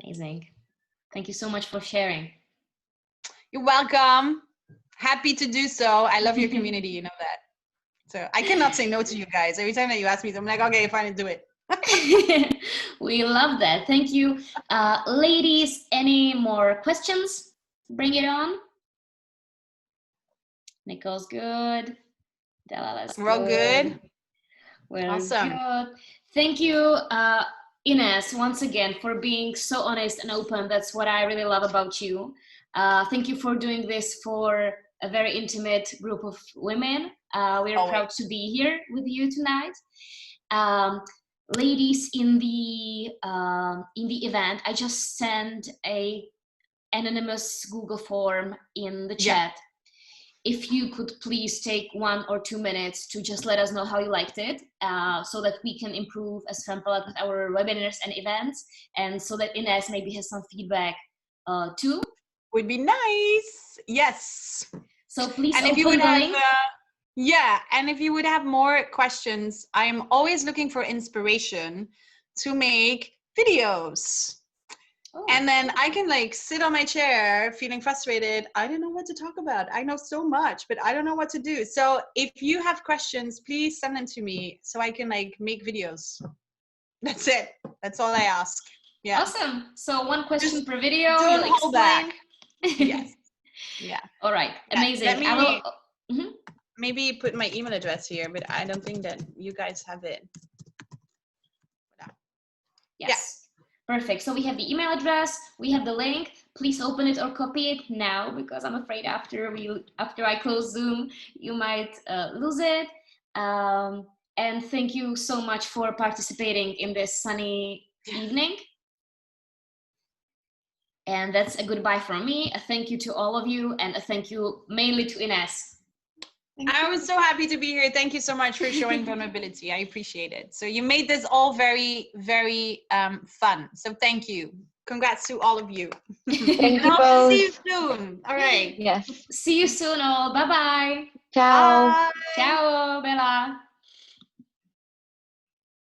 Amazing. Thank you so much for sharing. You're welcome. Happy to do so. I love your community, you know that. So I cannot say no to you guys. Every time that you ask me, I'm like, okay, fine, do it. We love that. Thank you. Ladies, any more questions? Bring it on. Nicole's good. Delala's good. We're all good. We're awesome. Good. Thank you, Ines, once again, for being so honest and open. That's what I really love about you. Thank you for doing this for a very intimate group of women. We're proud to be here with you tonight. Ladies, in the event, I just sent an anonymous Google form in the chat. If you could please take 1 or 2 minutes to just let us know how you liked it, so that we can improve as Fempolat with our webinars and events, and so that Ines maybe has some feedback too. Would be nice. Yes. So please and open if you would the have, link. And if you would have more questions, I'm always looking for inspiration to make videos. And then I can like sit on my chair feeling frustrated. I don't know what to talk about. I know so much, but I don't know what to do. So if you have questions, please send them to me so I can like make videos. That's it. That's all I ask. Yeah. Awesome. So 1 question per video. Don't hold back. Yes. Yeah. All right. Amazing. Let me maybe put my email address here, but I don't think that you guys have it. Yes. Yeah. Perfect. So we have the email address, we have the link. Please open it or copy it now, because I'm afraid after I close Zoom, you might lose it. And thank you so much for participating in this sunny evening. And that's a goodbye from me. A thank you to all of you, and a thank you mainly to Ines. I was so happy to be here. Thank you so much for showing vulnerability. I appreciate it. So you made this all very, very fun. So thank you. Congrats to all of you. Thank And you I'll both. see you soon. All right. Yes. See you soon all. Bye-bye. Ciao. Bye. Ciao.